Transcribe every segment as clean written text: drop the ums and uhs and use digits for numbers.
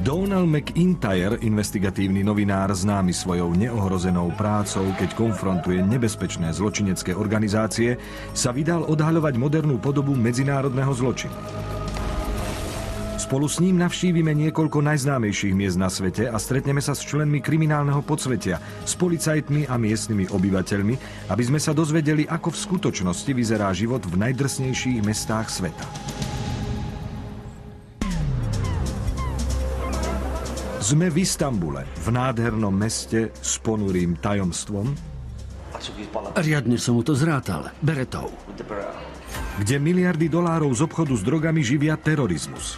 Donald McIntyre, investigatívny novinár známy svojou neohrozenou prácou, keď konfrontuje nebezpečné zločinecké organizácie, sa vydal odhaľovať modernú podobu medzinárodného zločinu. Spolu s ním navštívime niekoľko najznámejších miest na svete a stretneme sa s členmi kriminálneho podsvetia, s policajtmi a miestnymi obyvateľmi, aby sme sa dozvedeli, ako v skutočnosti vyzerá život v najdrsnejších mestách sveta. Sme v Istanbule, v nádhernom meste s ponurým tajomstvom, Riadne som mu to zrátal, beretov. kde miliardy dolárov z obchodu s drogami živia terorizmus.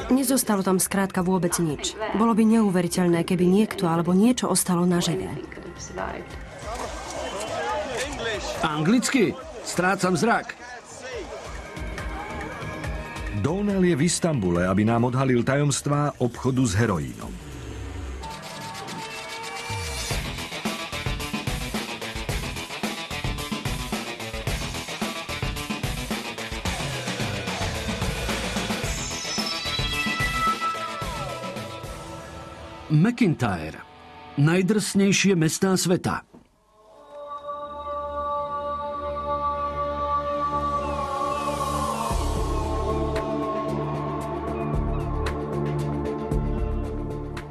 Nezostalo tam skrátka vôbec nič. Bolo by neuveriteľné, keby niekto alebo niečo ostalo naživé. Anglicky? Strácam zrak. Donald je v Istanbule, aby nám odhalil tajomstvá obchodu s heroínom. McIntyre. Najdrsnejšie mestá sveta.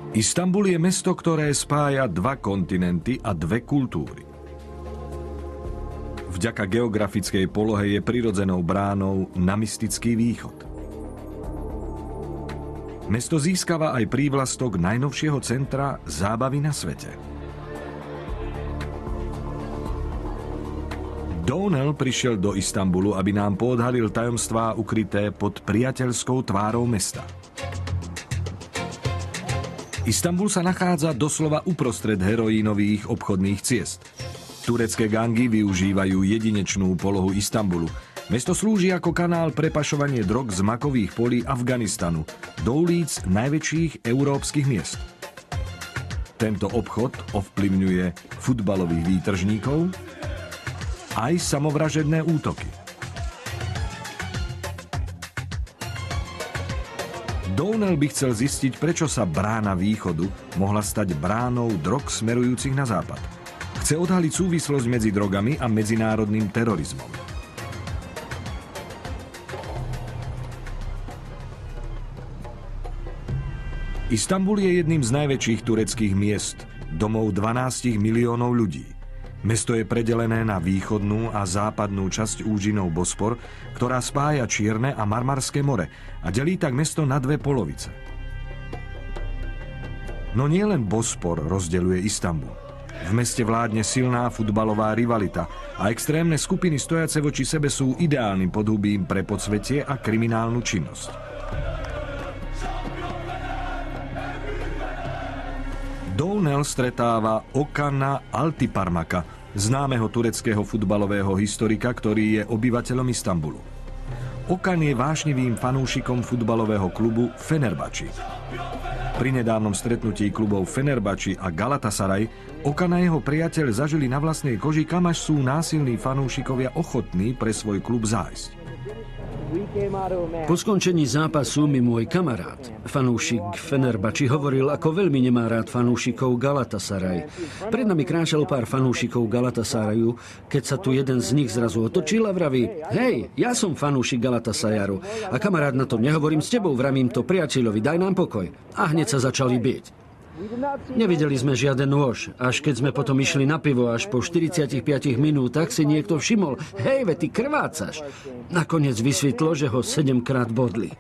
Istanbul je mesto, ktoré spája dva kontinenty a dve kultúry. Vďaka geografickej polohe je prirodzenou bránou na mystický východ. Mesto získava aj prívlastok najnovšieho centra zábavy na svete. Donald prišiel do Istanbulu, aby nám poodhalil tajomstvá ukryté pod priateľskou tvárou mesta. Istanbul sa nachádza doslova uprostred heroínových obchodných ciest. Turecké gangy využívajú jedinečnú polohu Istanbulu. Mesto slúži ako kanál pre pašovanie drog z makových polí Afganistanu do ulic najväčších európskych miest. Tento obchod ovplyvňuje futbalových výtržníkov aj samovražedné útoky. Donald by chcel zistiť, prečo sa brána východu mohla stať bránou drog smerujúcich na západ. Chce odhaliť súvislosť medzi drogami a medzinárodným terorizmom. Istanbul je jedným z najväčších tureckých miest, domov 12 miliónov ľudí. Mesto je predelené na východnú a západnú časť úžinou Bospor, ktorá spája Čierne a Marmarské more a delí tak mesto na dve polovice. No nielen Bospor rozdeľuje Istanbul. V meste vládne silná futbalová rivalita a extrémne skupiny stojace voči sebe sú ideálnym podhubím pre podsvetie a kriminálnu činnosť. Donald stretáva Okana Altiparmaka, známeho tureckého futbalového historika, ktorý je obyvateľom Istanbulu. Okan je vášnivým fanúšikom futbalového klubu Fenerbahçe. Pri nedávnom stretnutí klubov Fenerbahçe a Galatasaray Okan a jeho priateľ zažili na vlastnej koži, kam až sú násilní fanúšikovia ochotní pre svoj klub zájsť. Po skončení zápasu mi môj kamarát, fanúšik Fenerbahçe, hovoril, ako veľmi nemá rád fanúšikov Galatasaray. Pred nami kráčalo pár fanúšikov Galatasarayu, keď sa tu jeden z nich zrazu otočil a vraví: "Hej, ja som fanúšik Galatasaru." A kamarát: "Na tom nehovorím s tebou, vravím to priateľovi, daj nám pokoj." A hneď sa začali biť. Nevideli sme žiaden nôž, až keď sme potom išli na pivo, až po 45 minútach si niekto všimol: "Hej, ve, ty krvácaš." Nakoniec vysvetlo, že ho 7-krát bodli.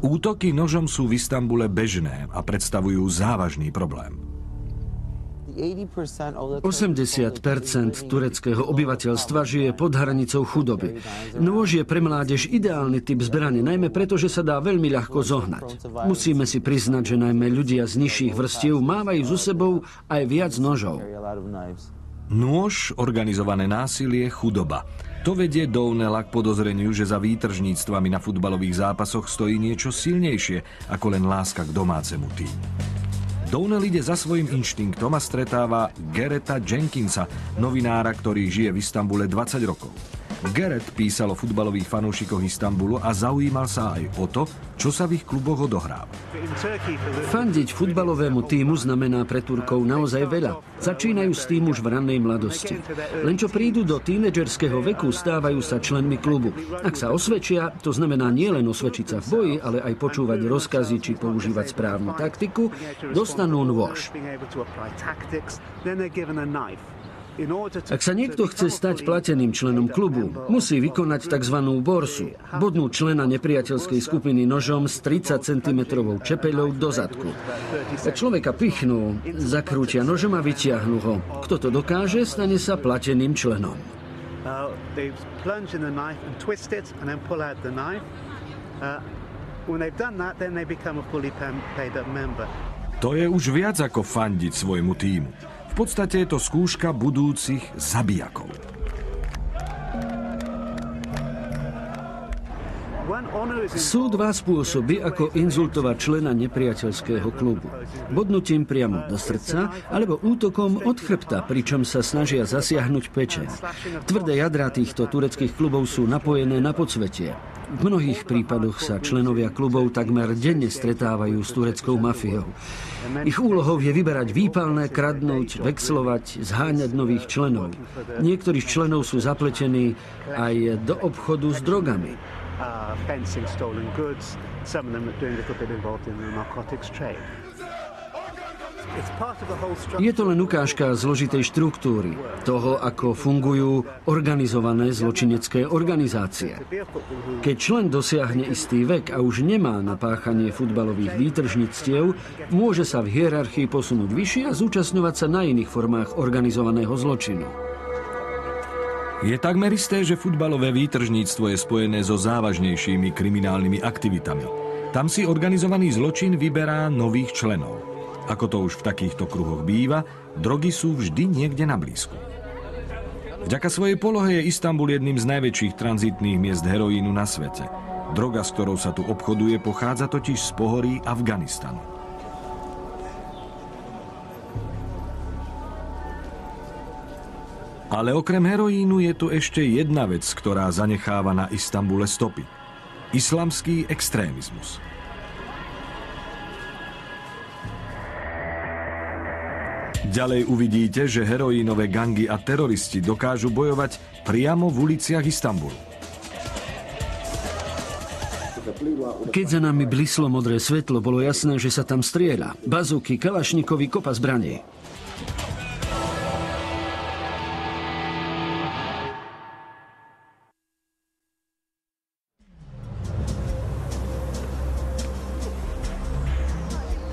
Útoky nožom sú v Istanbule bežné a predstavujú závažný problém. 80% tureckého obyvateľstva žije pod hranicou chudoby. Nôž je pre mládež ideálny typ zbrane, najmä preto, že sa dá veľmi ľahko zohnať. Musíme si priznať, že najmä ľudia z nižších vrstiev mávajú so sebou aj viac nožov. Nôž, organizované násilie, chudoba. To vedie Donela k podozreniu, že za výtržníctvami na futbalových zápasoch stojí niečo silnejšie ako len láska k domácemu týmu. Donald ide za svojím inštinktom a stretáva Gareta Jenkinsa, novinára, ktorý žije v Istanbule 20 rokov. Gerrit písal o futbalových fanúšikoch Istanbulu a zaujímal sa aj o to, čo sa v ich kluboch odohráva. Fandiť futbalovému tímu znamená pre Turkov naozaj veľa. Začínajú s tým už v rannej mladosti. Len čo prídu do tínedžerského veku, stávajú sa členmi klubu. Ak sa osvedčia, to znamená nielen osvedčiť sa v boji, ale aj počúvať rozkazy či používať správnu taktiku, dostanú nôž. Ak sa niekto chce stať plateným členom klubu, musí vykonať tzv. Borsu. Bodnúť člena nepriateľskej skupiny nožom s 30 cm čepeľou do zadku. Ak človeka pichnú, zakrútia nožom a vytiahnu ho. Kto to dokáže, stane sa plateným členom. To je už viac ako fandiť svojmu tímu. V podstate je to skúška budúcich zabijakov. Sú dva spôsoby, ako inzultovať člena nepriateľského klubu. Bodnutím priamo do srdca, alebo útokom od chrbta, pričom sa snažia zasiahnuť pečeň. Tvrdé jadrá týchto tureckých klubov sú napojené na podsvetie. V mnohých prípadoch sa členovia klubov takmer denne stretávajú s tureckou mafiou. Ich úlohou je vyberať výpalné, kradnúť, vexlovať, zháňať nových členov. Niektorí z členov sú zapletení aj do obchodu s drogami. Je to len ukážka zložitej štruktúry, toho, ako fungujú organizované zločinecké organizácie. Keď člen dosiahne istý vek a už nemá na páchanie futbalových výtržníctiev, môže sa v hierarchii posunúť vyššie a zúčastňovať sa na iných formách organizovaného zločinu. Je takmer isté, že futbalové výtržníctvo je spojené so závažnejšími kriminálnymi aktivitami. Tam si organizovaný zločin vyberá nových členov. Ako to už v takýchto kruhoch býva, drogy sú vždy niekde na blízku. Vďaka svojej polohe je Istanbul jedným z najväčších tranzitných miest heroínu na svete. Droga, s ktorou sa tu obchoduje, pochádza totiž z pohorí Afganistanu. Ale okrem heroínu je tu ešte jedna vec, ktorá zanecháva na Istanbule stopy. Islamský extrémizmus. Ďalej uvidíte, že heroínové gangy a teroristi dokážu bojovať priamo v uliciach Istanbulu. Keď za nami blislo modré svetlo, bolo jasné, že sa tam strieľa. Bazúky, kalašníkovi, kopa zbraní.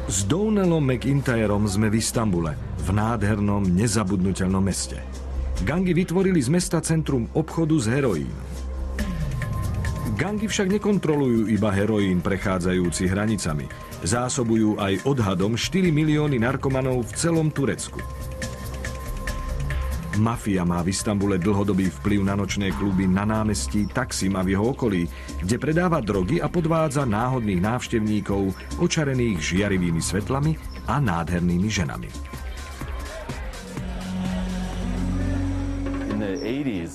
S Donaldom McIntyrom sme v Istanbule, v nádhernom, nezabudnuteľnom meste. Gangy vytvorili z mesta centrum obchodu s heroínom. Gangy však nekontrolujú iba heroín prechádzajúci hranicami. Zásobujú aj odhadom 4 milióny narkomanov v celom Turecku. Mafia má v Istanbule dlhodobý vplyv na nočné kluby na námestí Taksim a v jeho okolí, kde predáva drogy a podvádza náhodných návštevníkov očarených žiarivými svetlami a nádhernými ženami.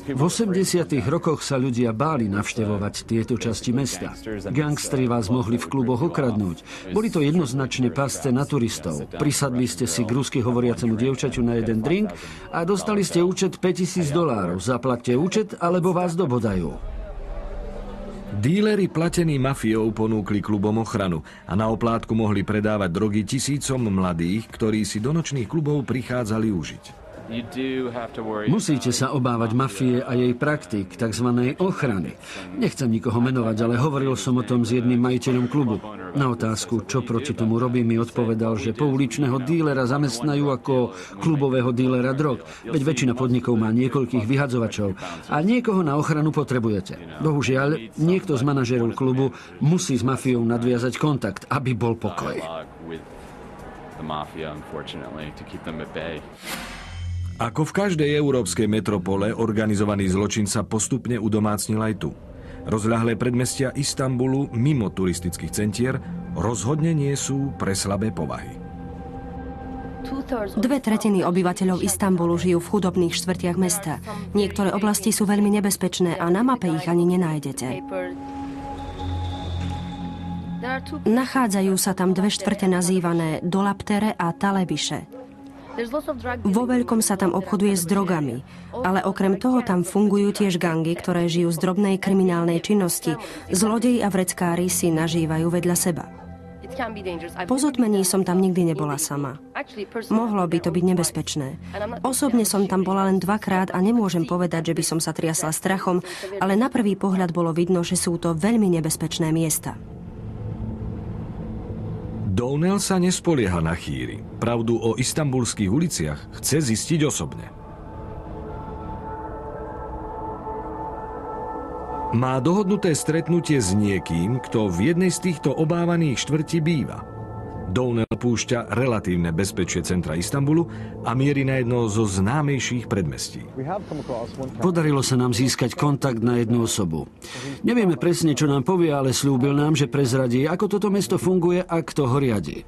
V 80. rokoch sa ľudia báli navštevovať tieto časti mesta. Gangsteri vás mohli v kluboch okradnúť. Boli to jednoznačne pasce na turistov. Prisadli ste si k rusky hovoriacemu dievčaťu na jeden drink a dostali ste účet $5000. Zaplaťte účet, alebo vás dobodajú. Díleri platení mafiou ponúkli klubom ochranu a na oplátku mohli predávať drogy tisícom mladých, ktorí si do nočných klubov prichádzali užiť. Musíte sa obávať mafie a jej praktík, tzv. Ochrany. Nechcem nikoho menovať, ale hovoril som o tom s jedným majiteľom klubu. Na otázku, čo proti tomu robí, mi odpovedal, že pouličného dílera zamestnajú ako klubového dílera drog, veď väčšina podnikov má niekoľkých vyhadzovačov a niekoho na ochranu potrebujete. Bohužiaľ, niekto z manažerov klubu musí s mafiou nadviazať kontakt, aby bol pokoj. Ako v každej európskej metropole, organizovaný zločin sa postupne udomácnil aj tu. Rozľahlé predmestia Istanbulu mimo turistických centier rozhodne nie sú pre slabé povahy. 2/3 obyvateľov Istanbulu žijú v chudobných štvrtiach mesta. Niektoré oblasti sú veľmi nebezpečné a na mape ich ani nenájdete. Nachádzajú sa tam 2/4 nazývané Dolapdere a Talebiše. Vo veľkom sa tam obchoduje s drogami, ale okrem toho tam fungujú tiež gangy, ktoré žijú z drobnej kriminálnej činnosti. Zlodeji a vreckári si nažívajú vedľa seba. Po zotmení som tam nikdy nebola sama. Mohlo by to byť nebezpečné. Osobne som tam bola len 2-krát a nemôžem povedať, že by som sa triasla strachom, ale na prvý pohľad bolo vidno, že sú to veľmi nebezpečné miesta. Downell sa nespolieha na chýry. Pravdu o istanbulských uliciach chce zistiť osobne. Má dohodnuté stretnutie s niekým, kto v jednej z týchto obávaných štvrtí býva. Downell púšťa relatívne bezpečie centra Istanbulu a mierí na jedno zo známejších predmestí. Podarilo sa nám získať kontakt na jednu osobu. Nevieme presne, čo nám povie, ale slúbil nám, že prezradí, ako toto mesto funguje a kto ho riadi.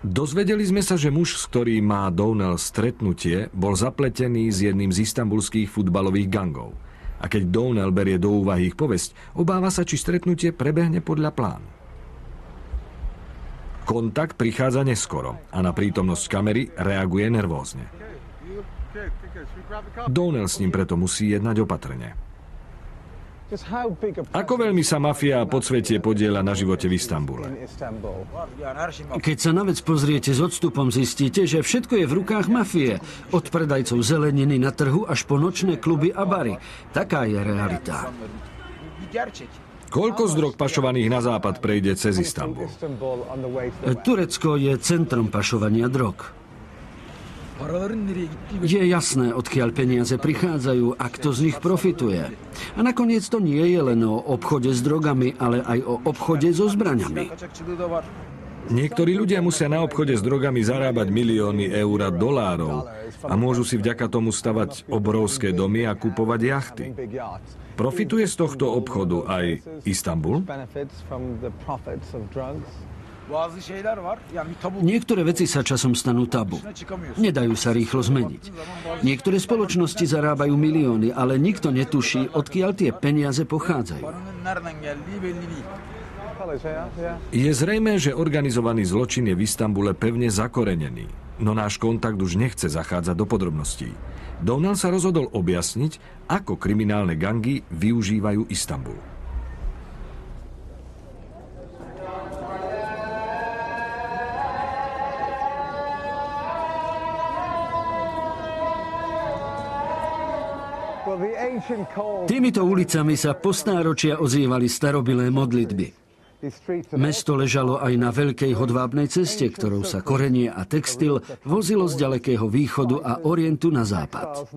Dozvedeli sme sa, že muž, s ktorým má Downell stretnutie, bol zapletený s jedným z istanbulských futbalových gangov. A keď Downell berie do úvahy ich povesť, obáva sa, či stretnutie prebehne podľa plánu. Kontakt prichádza neskoro a na prítomnosť kamery reaguje nervózne. Downell s ním preto musí jednať opatrne. Ako veľmi sa mafia a podsvetie podieľa na živote v Istanbule? Keď sa na vec pozriete s odstupom, zistíte, že všetko je v rukách mafie. Od predajcov zeleniny na trhu až po nočné kluby a bary. Taká je realita. Koľko z drog pašovaných na západ prejde cez Istanbul? Turecko je centrom pašovania drog. Je jasné, odkiaľ peniaze prichádzajú a kto z nich profituje. A nakoniec to nie je len o obchode s drogami, ale aj o obchode so zbraňami. Niektorí ľudia musia na obchode s drogami zarábať milióny eur a dolárov a môžu si vďaka tomu stavať obrovské domy a kupovať jachty. Profituje z tohto obchodu aj Istanbul? Niektoré veci sa časom stanú tabu. Nedajú sa rýchlo zmeniť. Niektoré spoločnosti zarábajú milióny, ale nikto netuší, odkiaľ tie peniaze pochádzajú. Je zrejmé, že organizovaný zločin je v Istanbule pevne zakorenený, no náš kontakt už nechce zachádzať do podrobností. Downell sa rozhodol objasniť, ako kriminálne gangy využívajú Istanbul. Týmito ulicami sa po stáročia ozývali starobilé modlitby. Mesto ležalo aj na veľkej hodvábnej ceste, ktorou sa korenie a textil vozilo z ďalekého východu a orientu na západ.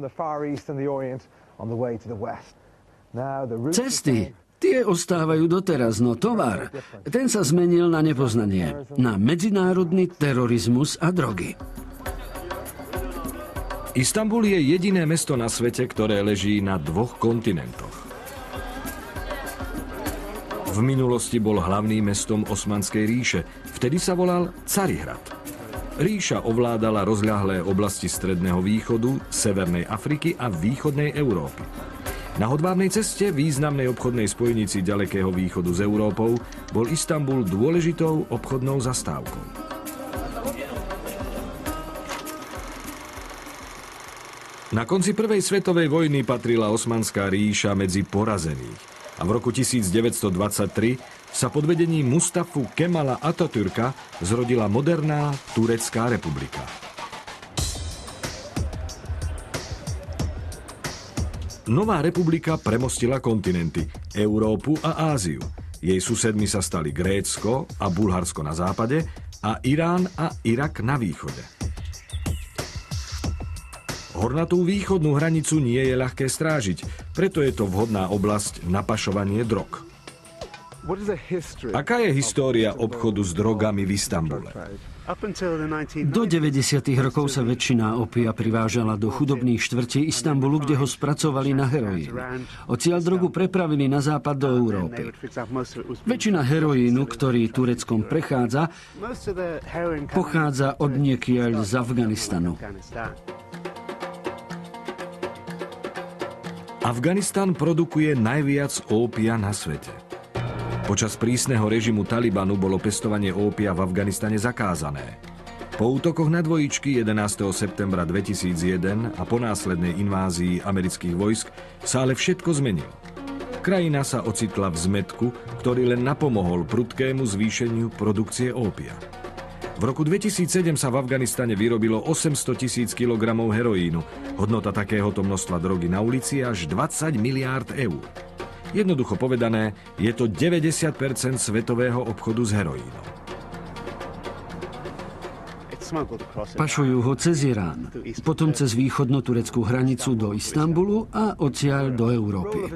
Cesty, tie ostávajú doteraz, no tovar, ten sa zmenil na nepoznanie, na medzinárodný terorizmus a drogy. Istanbul je jediné mesto na svete, ktoré leží na 2 kontinentoch. V minulosti bol hlavným mestom Osmanskej ríše. Vtedy sa volal Carihrad. Ríša ovládala rozľahlé oblasti Stredného východu, Severnej Afriky a východnej Európy. Na hodvábnej ceste, významnej obchodnej spojnici ďalekého východu s Európou, bol Istanbul dôležitou obchodnou zastávkou. Na konci prvej svetovej vojny patrila Osmanská ríša medzi porazených. A v roku 1923 sa pod vedením Mustafu Kemala Atatürka zrodila moderná Turecká republika. Nová republika premostila kontinenty, Európu a Áziu. Jej susedmi sa stali Grécko a Bulharsko na západe a Irán a Irak na východe. Hornatú východnú hranicu nie je ľahké strážiť, preto je to vhodná oblasť na pašovanie drog. Aká je história obchodu s drogami v Istanbule? Do 90. rokov sa väčšina opia privážala do chudobných štvrtí Istanbulu, kde ho spracovali na heroín. Odtiaľ drogu prepravili na západ do Európy. Väčšina heroínu, ktorý Tureckom prechádza, pochádza od niekiaľ z Afganistanu. Afganistan produkuje najviac ópia na svete. Počas prísneho režimu Talibanu bolo pestovanie ópia v Afganistane zakázané. Po útokoch na dvojičky 11. septembra 2001 a po následnej invázii amerických vojsk sa ale všetko zmenilo. Krajina sa ocitla v zmätku, ktorý len napomohol prudkému zvýšeniu produkcie ópia. V roku 2007 sa v Afganistane vyrobilo 800 000 kg heroínu. Hodnota takéhoto množstva drogy na ulici až 20 miliárd eur. Jednoducho povedané, je to 90% svetového obchodu s heroínom. Pašujú ho cez Irán, potom cez východno-tureckú hranicu do Istanbulu a odtiaľ do Európy.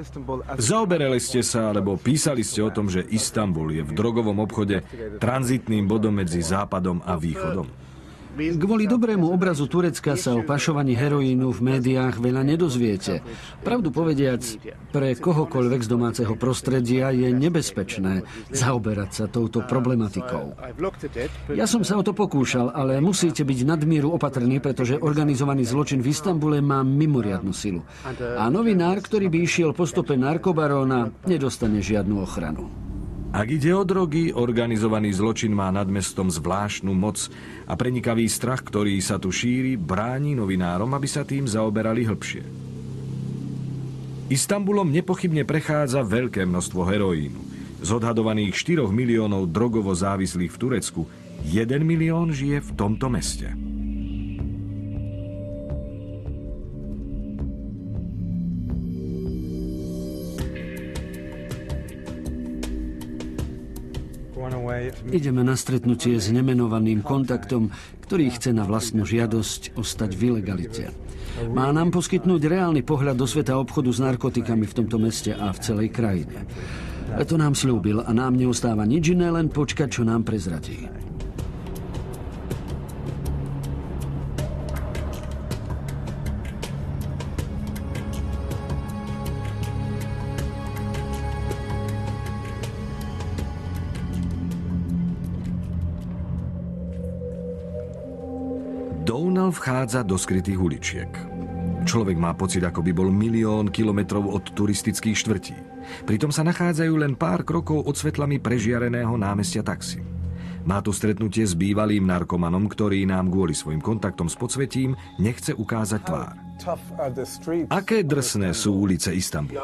Zaoberali ste sa, alebo písali ste o tom, že Istanbul je v drogovom obchode tranzitným bodom medzi západom a východom. Kvôli dobrému obrazu Turecka sa o pašovaní heroínu v médiách veľa nedozviete. Pravdu povediac, pre kohokoľvek z domáceho prostredia je nebezpečné zaoberať sa touto problematikou. Ja som sa o to pokúšal, ale musíte byť nadmieru opatrní, pretože organizovaný zločin v Istanbule má mimoriadnu silu. A novinár, ktorý by išiel po stope narkobaróna, nedostane žiadnu ochranu. Ak ide o drogy, organizovaný zločin má nad mestom zvláštnu moc a prenikavý strach, ktorý sa tu šíri, bráni novinárom, aby sa tým zaoberali hĺbšie. Istanbulom nepochybne prechádza veľké množstvo heroínu. Z odhadovaných 4 miliónov drogovo závislých v Turecku, 1 milión žije v tomto meste. Ideme na stretnutie s nemenovaným kontaktom, ktorý chce na vlastnú žiadosť ostať v ilegalite. Má nám poskytnúť reálny pohľad do sveta obchodu s narkotikami v tomto meste a v celej krajine. To nám sľúbil a nám neostáva nič iné, len počkať, čo nám prezradí. Downal vchádza do skrytých uličiek. Človek má pocit, ako by bol 1 000 000 kilometrov od turistických štvrtí. Pritom sa nachádzajú len pár krokov od svetlami prežiareného námestia Taksim. Má tu stretnutie s bývalým narkomanom, ktorý nám kvôli svojim kontaktom s podsvetím nechce ukázať tvár. Aké drsné sú ulice Istanbulu?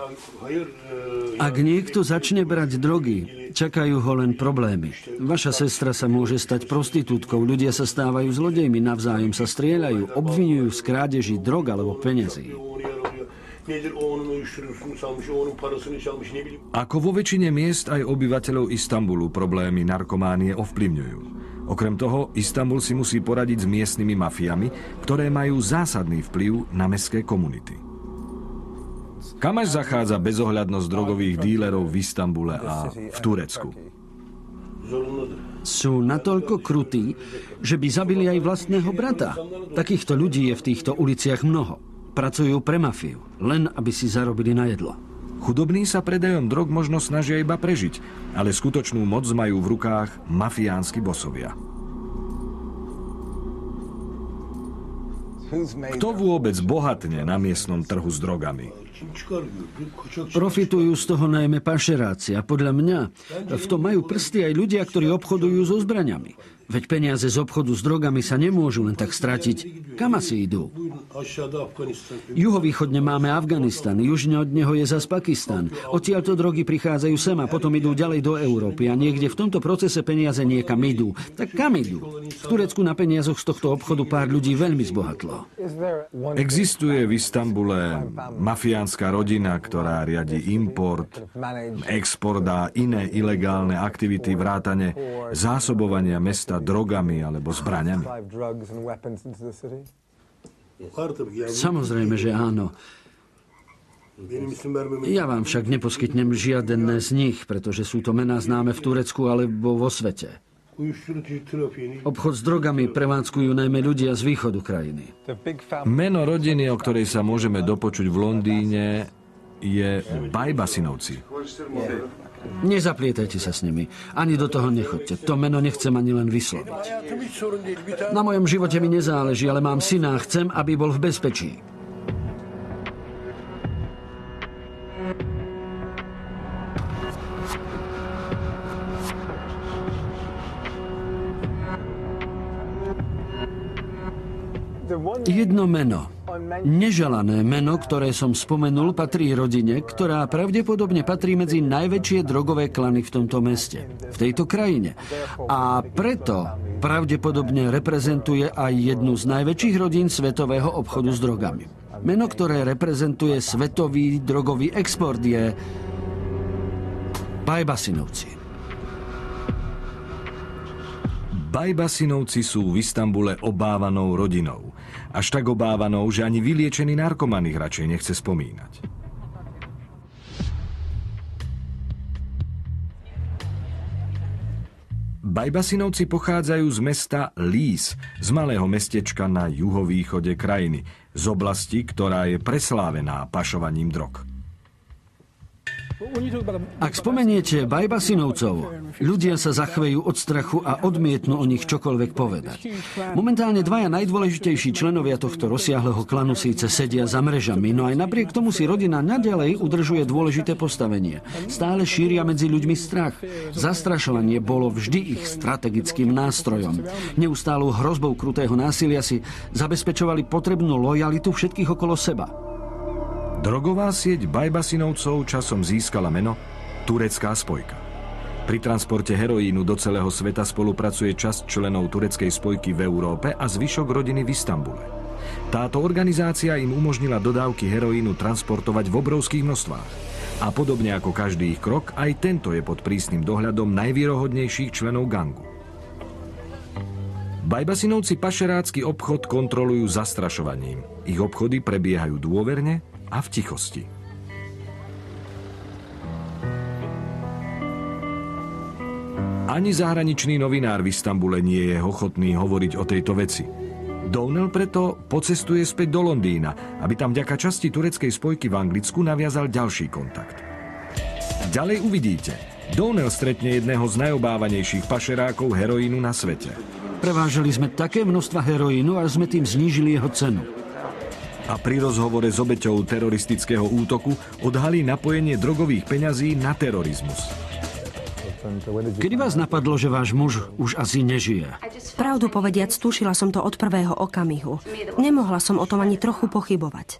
Ak niekto začne brať drogy, čakajú ho len problémy. Vaša sestra sa môže stať prostitútkou, ľudia sa stávajú zlodejmi, navzájom sa strieľajú, obviňujú z krádeží drog alebo peňazí. Ako vo väčšine miest aj obyvateľov Istanbulu problémy narkománie ovplyvňujú. Okrem toho, Istanbul si musí poradiť s miestnymi mafiami, ktoré majú zásadný vplyv na mestské komunity. Kam až zachádza bezohľadnosť drogových dílerov v Istanbule a v Turecku? Sú natoľko krutí, že by zabili aj vlastného brata. Takýchto ľudí je v týchto uliciach mnoho. Pracujú pre mafiu, len aby si zarobili na jedlo. Chudobní sa predajom drog možno snažia iba prežiť, ale skutočnú moc majú v rukách mafiánsky bosovia. Kto vôbec bohatne na miestnom trhu s drogami? Profitujú z toho najmä pašeráci a podľa mňa v tom majú prsty aj ľudia, ktorí obchodujú so zbraňami. Veď peniaze z obchodu s drogami sa nemôžu len tak stratiť. Kam asi idú? Juhovýchodne máme Afganistan, južne od neho je zas Pakistan. Odtiaľto drogy prichádzajú sem a potom idú ďalej do Európy a niekde v tomto procese peniaze niekam idú. Tak kam idú? V Turecku na peniazoch z tohto obchodu pár ľudí veľmi zbohatlo. Existuje v Istanbule mafiánska rodina, ktorá riadi import, export a iné ilegálne aktivity vrátane zásobovania mesta drogami alebo zbraňami? Samozrejme, že áno. Ja vám však neposkytnem žiaden z nich, pretože sú to mená známe v Turecku alebo vo svete. Obchod s drogami prevádzkujú najmä ľudia z východu krajiny. Meno rodiny, o ktorej sa môžeme dopočuť v Londýne, je Bajbasinovci. Nezaplietajte sa s nimi. Ani do toho nechoďte. To meno nechcem ani len vysloviť. Na mojom živote mi nezáleží, ale mám syna a chcem, aby bol v bezpečí. Jedno meno. Neželané meno, ktoré som spomenul, patrí rodine, ktorá pravdepodobne patrí medzi najväčšie drogové klany v tomto meste, v tejto krajine. A preto pravdepodobne reprezentuje aj jednu z najväčších rodín svetového obchodu s drogami. Meno, ktoré reprezentuje svetový drogový export, je Bajbasinovci. Bajbasinovci sú v Istambule obávanou rodinou. Až tak obávanou, že ani vyliečený narkoman ich radšej nechce spomínať. Bajbasinovci pochádzajú z mesta Lís, z malého mestečka na juhovýchode krajiny, z oblasti, ktorá je preslávená pašovaním drog. Ak spomeniete Bajbasinovcov, ľudia sa zachvejú od strachu a odmietnú o nich čokoľvek povedať. Momentálne dvaja najdôležitejší členovia tohto rozsiahleho klanu síce sedia za mrežami, no aj napriek tomu si rodina naďalej udržuje dôležité postavenie. Stále šíria medzi ľuďmi strach. Zastrašovanie bolo vždy ich strategickým nástrojom. Neustálou hrozbou krutého násilia si zabezpečovali potrebnú lojalitu všetkých okolo seba. Drogová sieť Bajbasinovcov časom získala meno Turecká spojka. Pri transporte heroínu do celého sveta spolupracuje časť členov Tureckej spojky v Európe a zvyšok rodiny v Istambule. Táto organizácia im umožnila dodávky heroínu transportovať v obrovských množstvách. A podobne ako každý ich krok, aj tento je pod prísnym dohľadom najvierohodnejších členov gangu. Bajbasinovci pašerácky obchod kontrolujú zastrašovaním. Ich obchody prebiehajú dôverne a v tichosti. Ani zahraničný novinár v Istambule nie je ochotný hovoriť o tejto veci. Downell preto pocestuje späť do Londýna, aby tam vďaka časti tureckej spojky v Anglicku naviazal ďalší kontakt. Ďalej uvidíte. Downell stretne jedného z najobávanejších pašerákov heroínu na svete. Prevážali sme také množstva heroínu a sme tým znížili jeho cenu. A pri rozhovore s obeťou teroristického útoku odhalí napojenie drogových peňazí na terorizmus. Kedy vás napadlo, že váš muž už asi nežije? Pravdu povediac, tušila som to od prvého okamihu. Nemohla som o tom ani trochu pochybovať.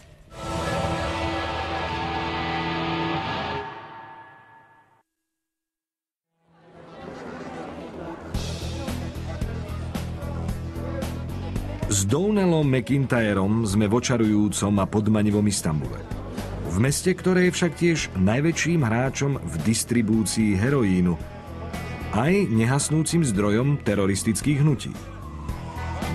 S Downellom McIntyrom sme v očarujúcom a podmanivom Istambule. V meste, ktoré je však tiež najväčším hráčom v distribúcii heroínu, aj nehasnúcim zdrojom teroristických hnutí.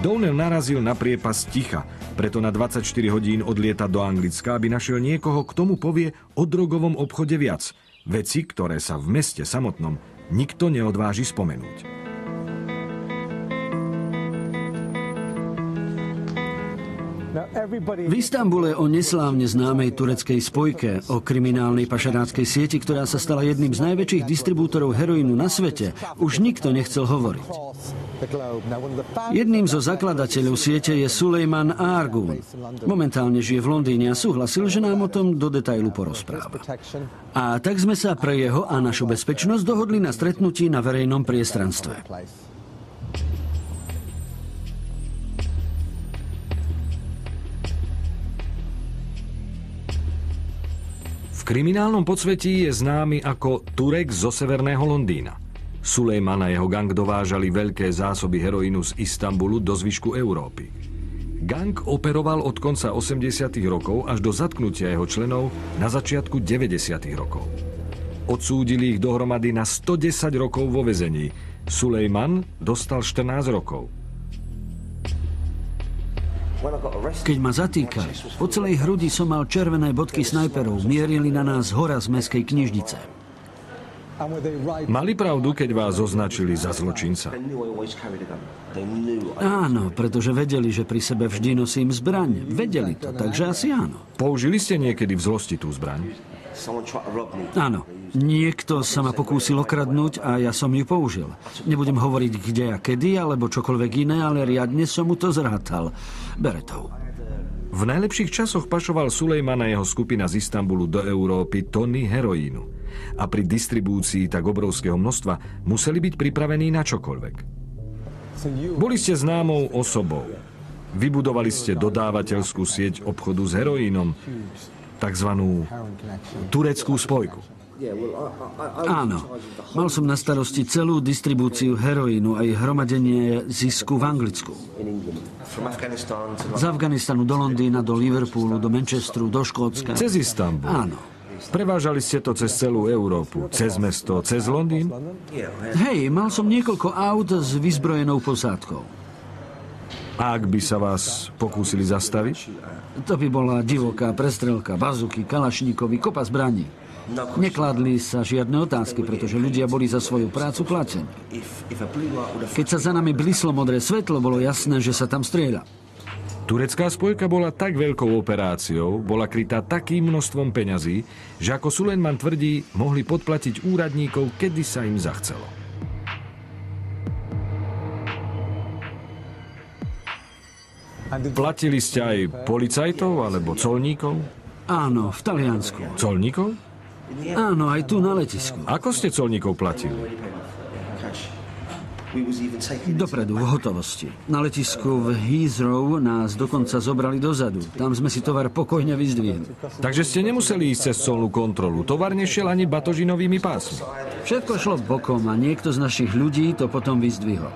Downell narazil na priepas ticha, preto na 24 hodín odlieta do Anglicka, aby našiel niekoho, k tomu povie o drogovom obchode viac. Veci, ktoré sa v meste samotnom nikto neodváži spomenúť. V Istambule o neslávne známej tureckej spojke, o kriminálnej pašeráckej sieti, ktorá sa stala jedným z najväčších distribútorov heroínu na svete, už nikto nechcel hovoriť. Jedným zo zakladateľov siete je Sulejman Argun. Momentálne žije v Londýne a súhlasil, že nám o tom do detailu porozpráva. A tak sme sa pre jeho a našu bezpečnosť dohodli na stretnutí na verejnom priestranstve. V kriminálnom podsvetí je známy ako Turek zo severného Londýna. Sulejman a jeho gang dovážali veľké zásoby heroínu z Istanbulu do zvyšku Európy. Gang operoval od konca 80. rokov až do zatknutia jeho členov na začiatku 90. rokov. Odsúdili ich dohromady na 110 rokov vo väzení. Sulejman dostal 14 rokov. Keď ma zatýkali, po celej hrudi som mal červené bodky snajperov, mierili na nás hora z mestskej knižnice. Mali pravdu, keď vás označili za zločinca? Áno, pretože vedeli, že pri sebe vždy nosím zbraň. Vedeli to, takže asi áno. Použili ste niekedy v zlosti tú zbraň? Áno, niekto sa ma pokúsil okradnúť a ja som ju použil. Nebudem hovoriť kde a kedy, alebo čokoľvek iné, ale riadne som mu to zrátal. Beretov. V najlepších časoch pašoval Sulejman a jeho skupina z Istanbulu do Európy tony heroínu. A pri distribúcii tak obrovského množstva museli byť pripravení na čokoľvek. Boli ste známou osobou. Vybudovali ste dodávateľskú sieť obchodu s heroínom, takzvanú tureckú spojku. Áno, mal som na starosti celú distribúciu heroínu a jej hromadenie zisku v Anglicku. Z Afganistanu do Londýna, do Liverpoolu, do Manchesteru, do Škótska. Cez Istanbul? Áno. Prevážali ste to cez celú Európu, cez mesto, cez Londýn? Hej, mal som niekoľko aut s vyzbrojenou posádkou. A ak by sa vás pokúsili zastaviť? To by bola divoká prestrelka, bazuky, kalašníkovi, kopa zbraní. Nekladli sa žiadne otázky, pretože ľudia boli za svoju prácu platení. Keď sa za nami blislo modré svetlo, bolo jasné, že sa tam strieľa. Turecká spojka bola tak veľkou operáciou, bola krytá takým množstvom peňazí, že ako Sulejman tvrdí, mohli podplatiť úradníkov, kedy sa im zachcelo. Platili ste aj policajtov alebo colníkov? Áno, v Taliansku. Colníkov? Áno, aj tu na letisku. Ako ste colníkov platili? Dopredu, v hotovosti. Na letisku v Heathrow nás dokonca zobrali dozadu. Tam sme si tovar pokojne vyzdvihli. Takže ste nemuseli ísť cez colnú kontrolu. Tovar nešiel ani batožinovými pásmi. Všetko šlo bokom a niekto z našich ľudí to potom vyzdvihol.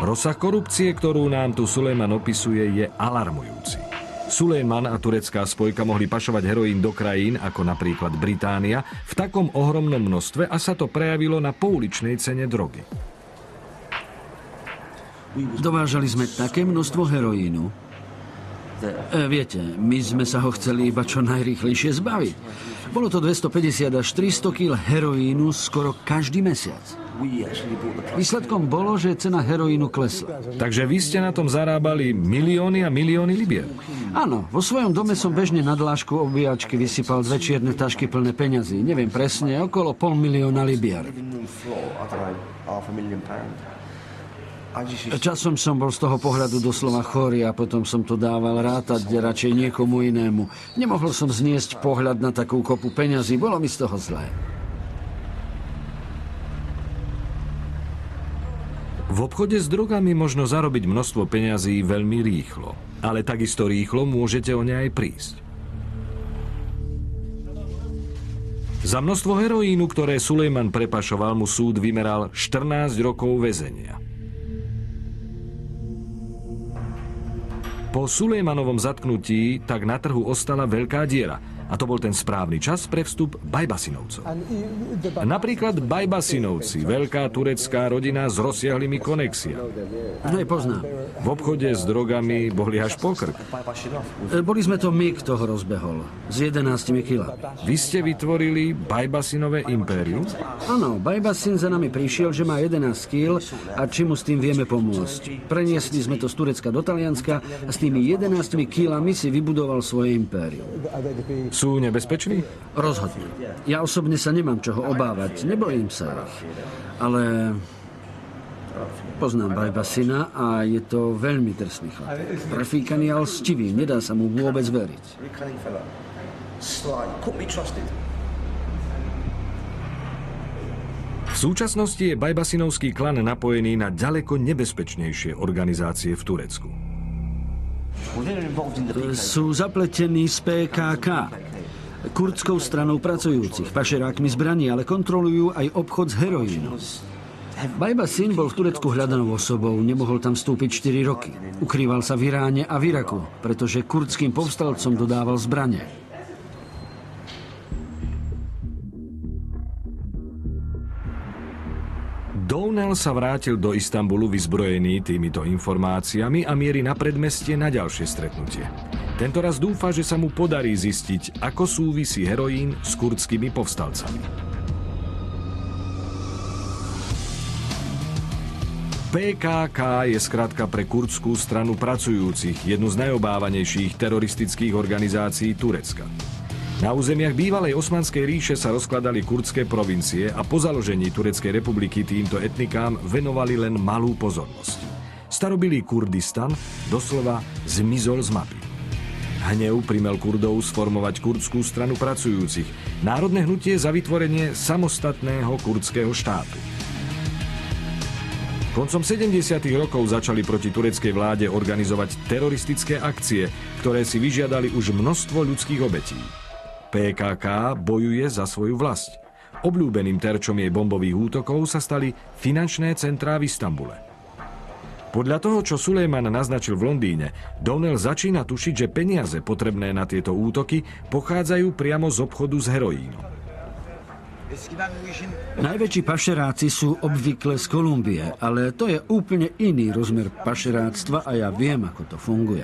Rozsah korupcie, ktorú nám tu Sulejman opisuje, je alarmujúci. Sulejman a turecká spojka mohli pašovať heroín do krajín, ako napríklad Británia, v takom ohromnom množstve a sa to prejavilo na pouličnej cene drogy. Dovážali sme také množstvo heroínu. Viete, my sme sa ho chceli iba čo najrýchlejšie zbaviť. Bolo to 250 až 300 kg heroínu skoro každý mesiac. Výsledkom bolo, že cena heroínu klesla. Takže vy ste na tom zarábali milióny a milióny libier. Áno, vo svojom dome som bežne na dlášku obíjačky vysypal 2 čierne tašky plné peňazí. Neviem presne, okolo 500 000 libier. Časom som bol z toho pohľadu doslova chorý a potom som to dával rátať radšej niekomu inému. Nemohol som zniesť pohľad na takú kopu peňazí, bolo mi z toho zlé. V obchode s drogami možno zarobiť množstvo peňazí veľmi rýchlo, ale takisto rýchlo môžete o ne aj prísť. Za množstvo heroínu, ktoré Sulejman prepašoval, mu súd vymeral 14 rokov väzenia. Po Sulejmanovom zatknutí tak na trhu ostala veľká diera. A to bol ten správny čas pre vstup Bajbasinovcov. Napríklad Bajbasinovci, veľká turecká rodina s rozsiahlými konexiami. Nepoznám. V obchode s drogami boli až po krk. Boli sme to my, kto ho rozbehol. S 11 kilami. Vy ste vytvorili Bajbasinové impérium? Áno, Bajbasin za nami prišiel, že má 11 kil a či mu s tým vieme pomôcť. Preniesli sme to z Turecka do Talianska a s tými 11 kilami si vybudoval svoje impérium. Sú nebezpeční? Rozhodne. Ja osobne sa nemám čoho obávať, nebojím sa ich. Ale poznám Bajbasina a je to veľmi drsný chlap. Prefíkaný a lstivý, nedá sa mu vôbec veriť. V súčasnosti je Bajbasinovský klan napojený na ďaleko nebezpečnejšie organizácie v Turecku. Sú zapletení z PKK, kurdskou stranou pracujúcich, pašerákmi zbraní, ale kontrolujú aj obchod s heroínom. Bajbasin bol v Turecku hľadanou osobou, nemohol tam vstúpiť 4 roky. Ukrýval sa v Iráne a v Iraku, pretože kurdským povstalcom dodával zbrane. Downell sa vrátil do Istanbulu vyzbrojený týmito informáciami a mierí na predmestie na ďalšie stretnutie. Tentoraz dúfa, že sa mu podarí zistiť, ako súvisí heroín s kurdskými povstalcami. PKK je skrátka pre kurdskú stranu pracujúcich, jednu z najobávanejších teroristických organizácií Turecka. Na územiach bývalej Osmanskej ríše sa rozkladali kurdské provincie a po založení Tureckej republiky týmto etnikám venovali len malú pozornosť. Starobilý Kurdistan doslova zmizol z mapy. Hnev primel Kurdov sformovať kurdskú stranu pracujúcich, národné hnutie za vytvorenie samostatného kurdského štátu. Koncom 70. rokov začali proti tureckej vláde organizovať teroristické akcie, ktoré si vyžiadali už množstvo ľudských obetí. PKK bojuje za svoju vlast. Obľúbeným terčom jej bombových útokov sa stali finančné centrá v Istanbule. Podľa toho, čo Sulejman naznačil v Londýne, Downell začína tušiť, že peniaze potrebné na tieto útoky pochádzajú priamo z obchodu s heroínom. Najväčší pašeráci sú obvykle z Kolumbie, ale to je úplne iný rozmer pašeráctva a ja viem, ako to funguje.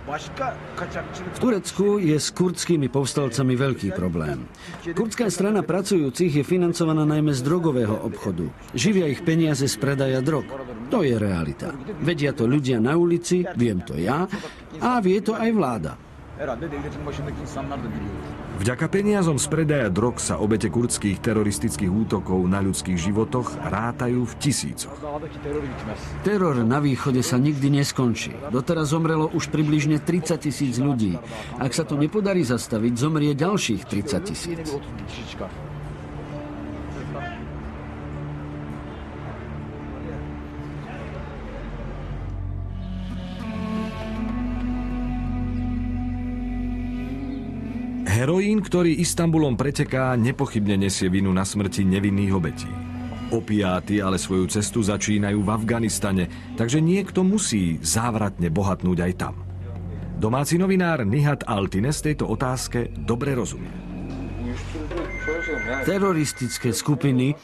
V Turecku je s kurdskými povstalcami veľký problém. Kurdská strana pracujúcich je financovaná najmä z drogového obchodu. Živia ich peniaze z predaja drog. To je realita. Vedia to ľudia na ulici, viem to ja a vie to aj vláda. Vďaka peniazom z predaja drog sa obete kurdských teroristických útokov na ľudských životoch rátajú v tisícoch. Teror na východe sa nikdy neskončí. Doteraz zomrelo už približne 30 000 ľudí. Ak sa to nepodarí zastaviť, zomrie ďalších 30 000. Heroín, ktorý Istanbulom preteká, nepochybne nesie vinu na smrti nevinných obetí. Opiáty ale svoju cestu začínajú v Afganistane, takže niekto musí závratne bohatnúť aj tam. Domáci novinár Nihat Altines tejto otázke dobre rozumie. Teroristické skupiny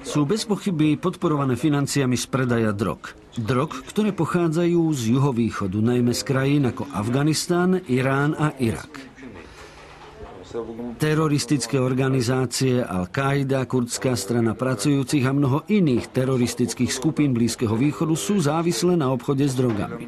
sú bez pochyby podporované financiami z predaja drog. Drog, ktoré pochádzajú z juhovýchodu, najmä z krajín ako Afganistan, Irán a Irak. Teroristické organizácie Al-Qaida, kurdská strana pracujúcich a mnoho iných teroristických skupín Blízkeho východu sú závislé na obchode s drogami.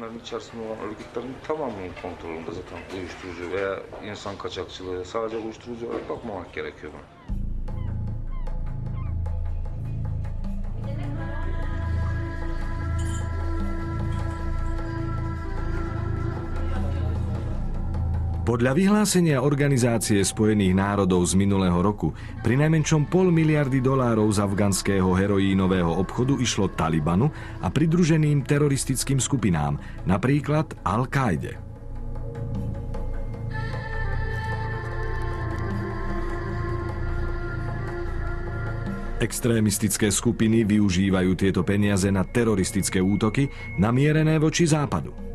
Podľa vyhlásenia Organizácie spojených národov z minulého roku prinajmenšom $500 miliardy z afganského heroínového obchodu išlo Talibanu a pridruženým teroristickým skupinám, napríklad Al-Kaide. Extrémistické skupiny využívajú tieto peniaze na teroristické útoky namierené voči Západu.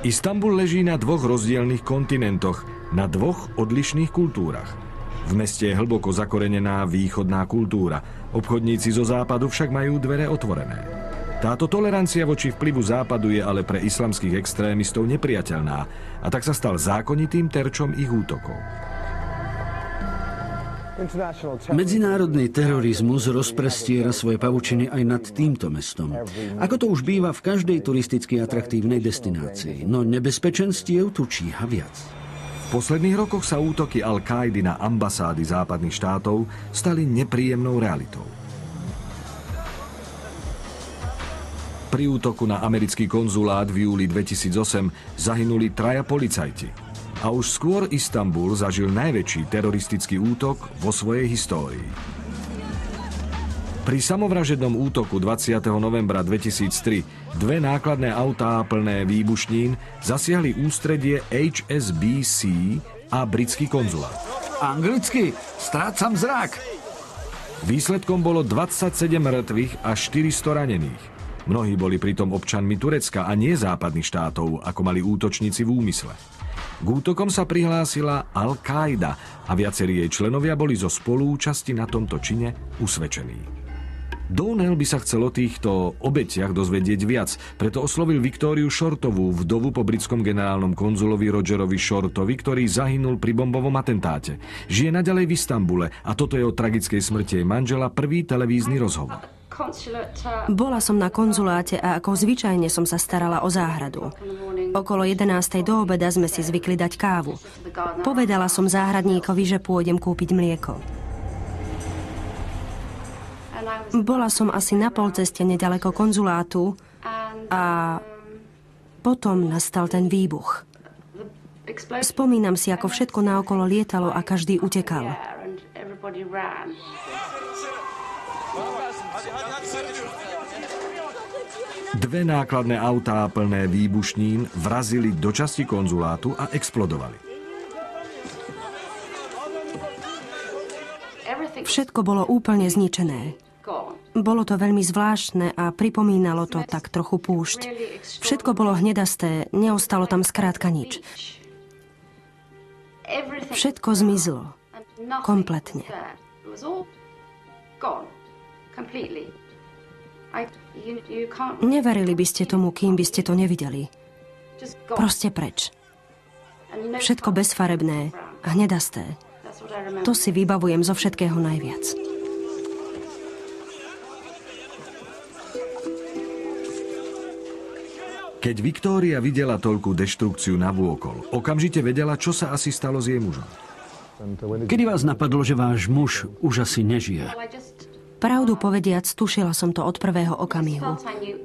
Istanbul leží na dvoch rozdielnych kontinentoch, na dvoch odlišných kultúrach. V meste je hlboko zakorenená východná kultúra. Obchodníci zo západu však majú dvere otvorené. Táto tolerancia voči vplyvu západu je ale pre islamských extrémistov nepriateľná a tak sa stal zákonitým terčom ich útokov. Medzinárodný terorizmus rozprestiera svoje pavučiny aj nad týmto mestom. Ako to už býva v každej turisticky atraktívnej destinácii. No nebezpečenstiev tu číha viac. V posledných rokoch sa útoky Al-Kaidy na ambasády západných štátov stali nepríjemnou realitou. Pri útoku na americký konzulát v júli 2008 zahynuli 3 policajti. A už skôr Istanbul zažil najväčší teroristický útok vo svojej histórii. Pri samovražednom útoku 20. novembra 2003 2 nákladné autá plné výbušnín zasiahli ústredie HSBC a britský konzulát. Anglicky, strácam zrak. Výsledkom bolo 27 mŕtvych a 400 ranených. Mnohí boli pritom občanmi Turecka a nie západných štátov, ako mali útočníci v úmysle. K útokom sa prihlásila Al-Qaida a viacerí jej členovia boli zo spolúčasti na tomto čine usvedčení. Downell by sa chcel o týchto obetiach dozvedieť viac, preto oslovil Viktóriu Shortovú, vdovu po britskom generálnom konzulovi Rogerovi Shortovi, ktorý zahynul pri bombovom atentáte. Žije naďalej v Istanbule a toto je o tragickej smrti jej manžela prvý televízny rozhovor. Bola som na konzuláte a ako zvyčajne som sa starala o záhradu. Okolo 11. do obeda sme si zvykli dať kávu. Povedala som záhradníkovi, že pôjdem kúpiť mlieko. Bola som asi na polceste nedaleko konzulátu a potom nastal ten výbuch. Spomínam si, ako všetko naokolo lietalo a každý utekal. Dve nákladné autá plné výbušnín vrazili do časti konzulátu a explodovali. Všetko bolo úplne zničené. Bolo to veľmi zvláštne a pripomínalo to tak trochu púšť. Všetko bolo hnedasté, neostalo tam skrátka nič. Všetko zmizlo. Kompletne. Neverili by ste tomu, kým by ste to nevideli. Proste preč. Všetko bezfarebné, hnedasté. To si vybavujem zo všetkého najviac. Keď Viktória videla toľkú deštrukciu navôkol, okamžite vedela, čo sa asi stalo s jej mužom. Kedy vás napadlo, že váš muž už asi nežije? Pravdu povediac, tušila som to od prvého okamihu.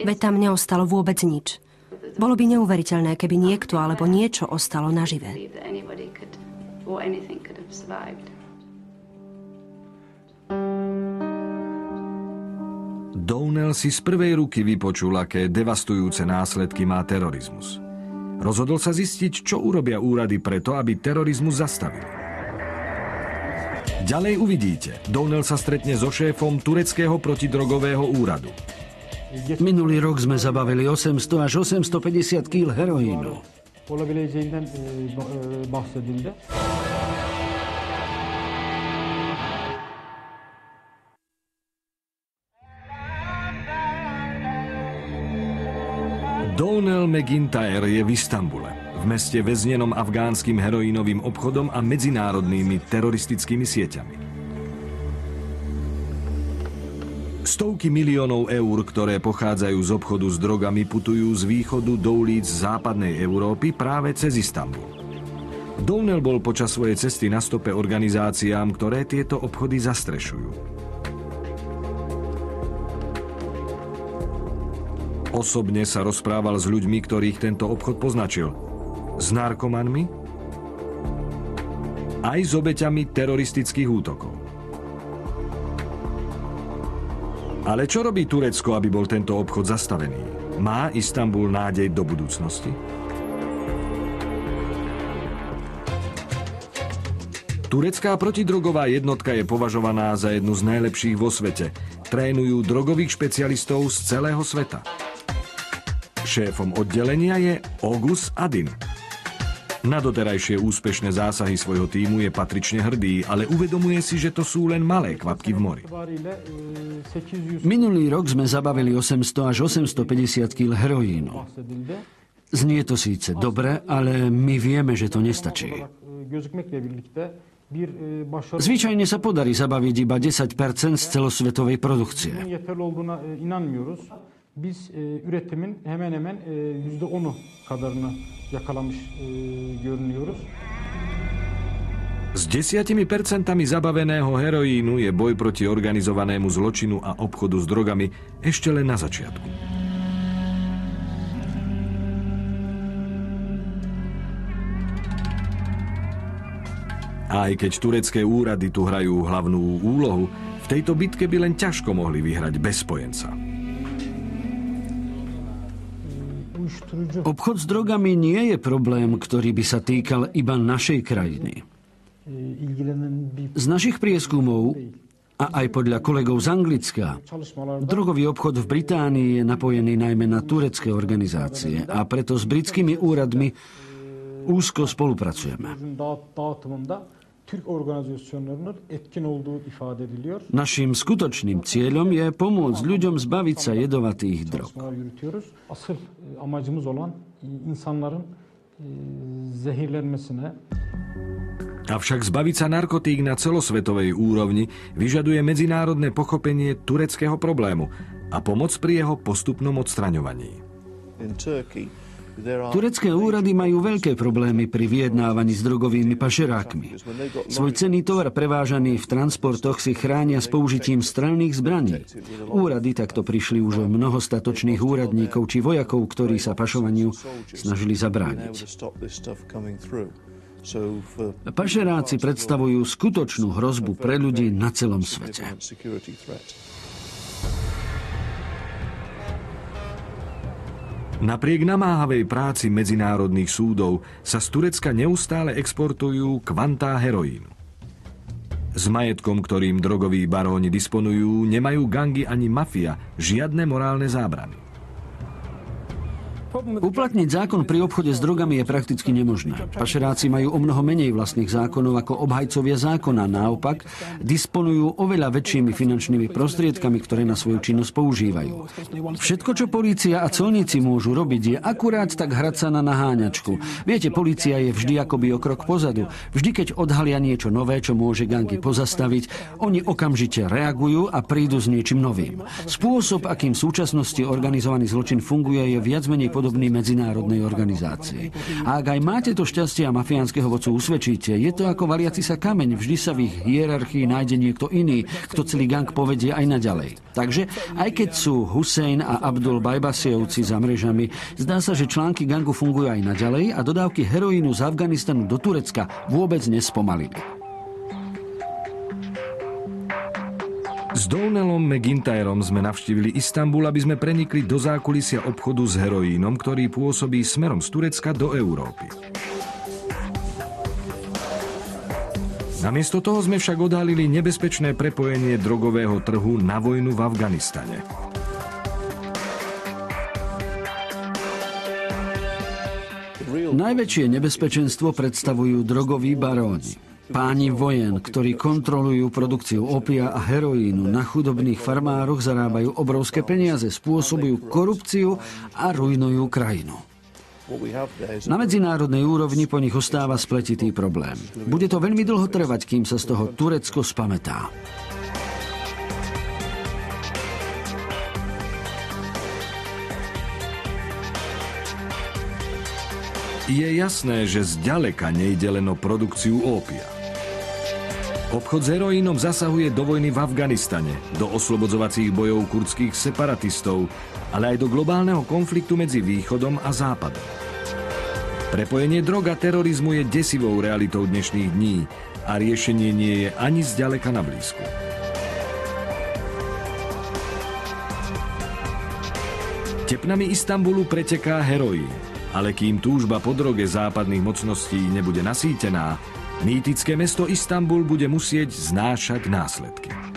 Veď tam neostalo vôbec nič. Bolo by neuveriteľné, keby niekto alebo niečo ostalo nažive. Downell si z prvej ruky vypočul, aké devastujúce následky má terorizmus. Rozhodol sa zistiť, čo urobia úrady preto, aby terorizmus zastavili. Ďalej uvidíte. Downell sa stretne so šéfom tureckého protidrogového úradu. Minulý rok sme zabavili 800 až 850 kg heroínu. Downell McIntyre je v Istanbule, v meste väznenom afgánskym heroínovým obchodom a medzinárodnými teroristickými sieťami. Stovky miliónov eur, ktoré pochádzajú z obchodu s drogami, putujú z východu do ulic západnej Európy práve cez Istanbul. Downell bol počas svojej cesty na stope organizáciám, ktoré tieto obchody zastrešujú. Osobne sa rozprával s ľuďmi, ktorých tento obchod poznačil. S narkomanmi, aj s obeťami teroristických útokov. Ale čo robí Turecko, aby bol tento obchod zastavený? Má Istanbul nádej do budúcnosti? Turecká protidrogová jednotka je považovaná za jednu z najlepších vo svete. Trénujú drogových špecialistov z celého sveta. Šéfom oddelenia je Ogus Adin. Na doterajšie úspešné zásahy svojho tímu je patrične hrdý, ale uvedomuje si, že to sú len malé kvapky v mori. Minulý rok sme zabavili 800 až 850 kg heroínu. Znie to síce dobre, ale my vieme, že to nestačí. Zvyčajne sa podarí zabaviť iba 10% z celosvetovej produkcie. Biz üretimin hemen hemen %10'u kadarını yakalamış görünüyoruz. S 10% zabaveného heroínu je boj proti organizovanému zločinu a obchodu s drogami ešte len na začiatku. Aj keď turecké úrady tu hrajú hlavnú úlohu, v tejto bitke by len ťažko mohli vyhrať bez spojenca. Obchod s drogami nie je problém, ktorý by sa týkal iba našej krajiny. Z našich prieskumov a aj podľa kolegov z Anglicka, drogový obchod v Británii je napojený najmä na turecké organizácie a preto s britskými úradmi Úzko spolupracujeme. Naším skutočným cieľom je pomôcť ľuďom zbaviť sa jedovatých drog. Avšak zbaviť sa narkotík na celosvetovej úrovni vyžaduje medzinárodné pochopenie tureckého problému a pomoc pri jeho postupnom odstraňovaní. Turecké úrady majú veľké problémy pri vyjednávaní s drogovými pašerákmi. Svoj cenný tovar prevážaný v transportoch si chránia s použitím strelných zbraní. Úrady takto prišli už o mnoho statočných úradníkov či vojakov, ktorí sa pašovaniu snažili zabrániť. Pašeráci predstavujú skutočnú hrozbu pre ľudí na celom svete. Napriek namáhavej práci medzinárodných súdov sa z Turecka neustále exportujú kvantá heroínu. S majetkom, ktorým drogoví baróni disponujú, nemajú gangy ani mafia žiadne morálne zábrany. Uplatniť zákon pri obchode s drogami je prakticky nemožné. Pašeráci majú o mnoho menej vlastných zákonov ako obhajcovia zákona. Naopak, disponujú oveľa väčšími finančnými prostriedkami, ktoré na svoju činnosť používajú. Všetko, čo polícia a colníci môžu robiť, je akurát tak hrať sa na naháňačku. Viete, polícia je vždy akoby o krok pozadu. Vždy, keď odhalia niečo nové, čo môže gangy pozastaviť, oni okamžite reagujú a prídu s niečím novým. Spôsob, akým v súčasnosti organizovaný zločin funguje, je viac menej podobný medzinárodnej organizácii. A ak aj máte to šťastie a mafiánskeho vodcu usvedčíte, je to ako valiaci sa kameň. Vždy sa v ich hierarchii nájde niekto iný, kto celý gang povedie aj naďalej. Takže, aj keď sú Hussein a Abdul Bajbasievci za mrežami, zdá sa, že články gangu fungujú aj naďalej a dodávky heroínu z Afganistanu do Turecka vôbec nespomalili. S Donelom McIntyrom sme navštívili Istanbul, aby sme prenikli do zákulisia obchodu s heroínom, ktorý pôsobí smerom z Turecka do Európy. Namiesto toho sme však odhalili nebezpečné prepojenie drogového trhu na vojnu v Afganistane. Najväčšie nebezpečenstvo predstavujú drogoví baróni. Páni vojen, ktorí kontrolujú produkciu opia a heroínu, na chudobných farmároch zarábajú obrovské peniaze, spôsobujú korupciu a rujnujú krajinu. Na medzinárodnej úrovni po nich ostáva spletitý problém. Bude to veľmi dlho trvať, kým sa z toho Turecko spamätá. Je jasné, že zďaleka nejde len o produkciu ópia. Obchod s heroínom zasahuje do vojny v Afganistane, do oslobodzovacích bojov kurdských separatistov, ale aj do globálneho konfliktu medzi Východom a Západom. Prepojenie drog a terorizmu je desivou realitou dnešných dní a riešenie nie je ani zďaleka na blízku. Tepnami Istanbulu preteká heroín, ale kým túžba po droge západných mocností nebude nasýtená, mýtické mesto Istanbul bude musieť znášať následky.